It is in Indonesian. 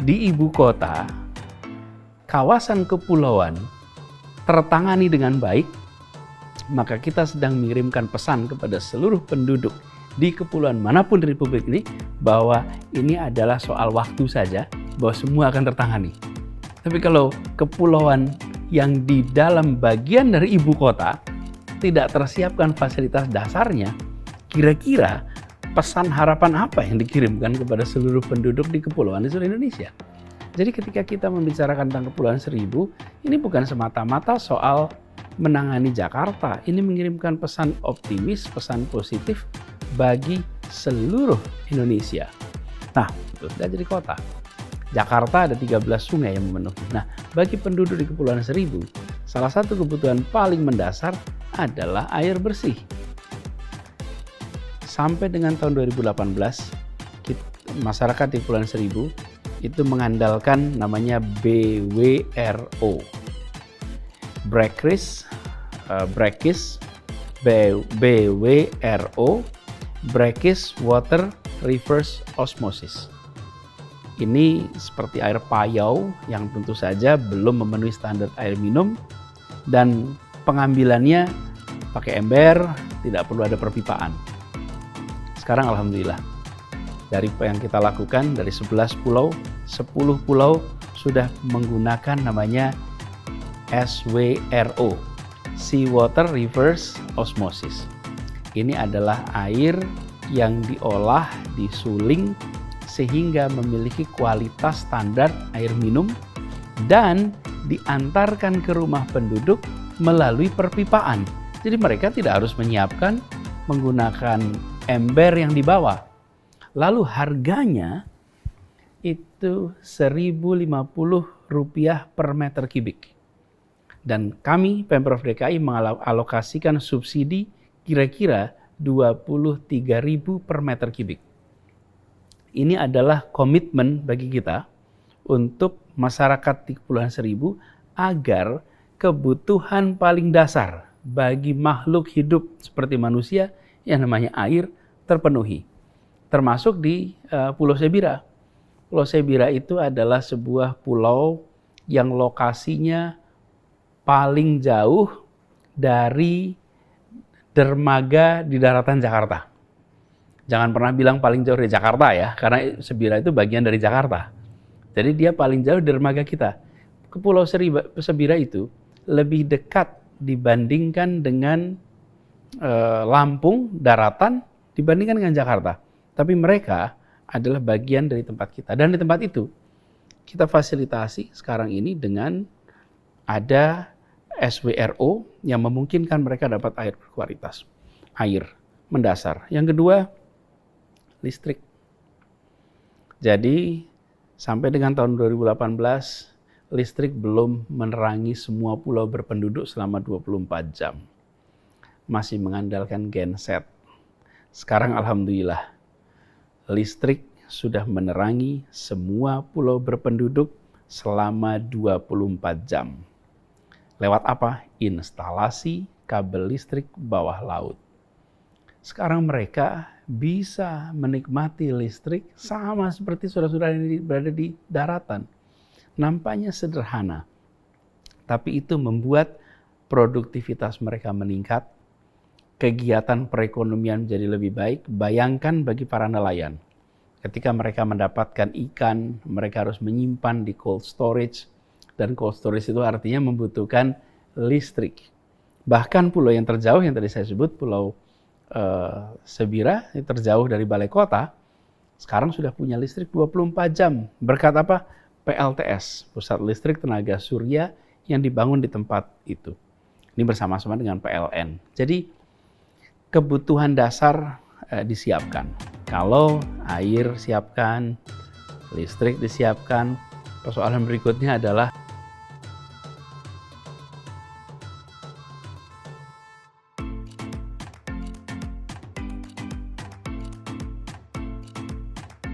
di ibu kota, kawasan kepulauan tertangani dengan baik, maka kita sedang mengirimkan pesan kepada seluruh penduduk di kepulauan manapun di Republik ini bahwa ini adalah soal waktu saja, bahwa semua akan tertangani. Tapi kalau kepulauan yang di dalam bagian dari ibu kota tidak tersiapkan fasilitas dasarnya, kira-kira pesan harapan apa yang dikirimkan kepada seluruh penduduk di kepulauan di seluruh Indonesia? Jadi ketika kita membicarakan tentang Kepulauan Seribu, ini bukan semata-mata soal menangani Jakarta. Ini mengirimkan pesan optimis, pesan positif bagi seluruh Indonesia. Nah, itu sudah jadi kota. Jakarta ada 13 sungai yang memenuhi. Nah, bagi penduduk di Kepulauan Seribu, salah satu kebutuhan paling mendasar adalah air bersih. Sampai dengan tahun 2018, masyarakat di Kepulauan Seribu itu mengandalkan namanya BWRO. BWRO, Brackish Water Reverse Osmosis. Ini seperti air payau yang tentu saja belum memenuhi standar air minum dan pengambilannya pakai ember, tidak perlu ada perpipaan. Sekarang alhamdulillah dari apa yang kita lakukan dari 11 pulau, 10 pulau sudah menggunakan namanya SWRO, Sea Water Reverse Osmosis. Ini adalah air yang diolah, disuling sehingga memiliki kualitas standar air minum dan diantarkan ke rumah penduduk melalui perpipaan. Jadi mereka tidak harus menyiapkan menggunakan ember yang dibawa. Lalu harganya itu Rp1.050 per meter kubik. Dan kami Pemprov DKI mengalokasikan subsidi kira-kira Rp23.000 per meter kubik. Ini adalah komitmen bagi kita untuk masyarakat di Kepulauan Seribu agar kebutuhan paling dasar bagi makhluk hidup seperti manusia yang namanya air terpenuhi. Termasuk di Pulau Sebira. Pulau Sebira itu adalah sebuah pulau yang lokasinya paling jauh dari dermaga di daratan Jakarta. Jangan pernah bilang paling jauh dari Jakarta ya, karena Sebira itu bagian dari Jakarta. Jadi dia paling jauh dari dermaga kita. Ke Pulau Sebira itu lebih dekat dibandingkan dengan Lampung, daratan, dibandingkan dengan Jakarta. Tapi mereka adalah bagian dari tempat kita. Dan di tempat itu, kita fasilitasi sekarang ini dengan ada SWRO yang memungkinkan mereka dapat air berkualitas. Air mendasar. Yang kedua, listrik. Jadi, sampai dengan tahun 2018, listrik belum menerangi semua pulau berpenduduk selama 24 jam. Masih mengandalkan genset. Sekarang alhamdulillah, listrik sudah menerangi semua pulau berpenduduk selama 24 jam. Lewat apa? Instalasi kabel listrik bawah laut. Sekarang mereka bisa menikmati listrik sama seperti saudara-saudara yang berada di daratan. Nampaknya sederhana, tapi itu membuat produktivitas mereka meningkat, kegiatan perekonomian menjadi lebih baik. Bayangkan bagi para nelayan, ketika mereka mendapatkan ikan, mereka harus menyimpan di cold storage, dan cold storage itu artinya membutuhkan listrik. Bahkan pulau yang terjauh yang tadi saya sebut, Pulau Sebira, yang terjauh dari balai kota, sekarang sudah punya listrik 24 jam. Berkat apa? PLTS, Pusat Listrik Tenaga Surya yang dibangun di tempat itu. Ini bersama-sama dengan PLN. Jadi kebutuhan dasar disiapkan. Kalau air siapkan, listrik disiapkan, persoalan berikutnya adalah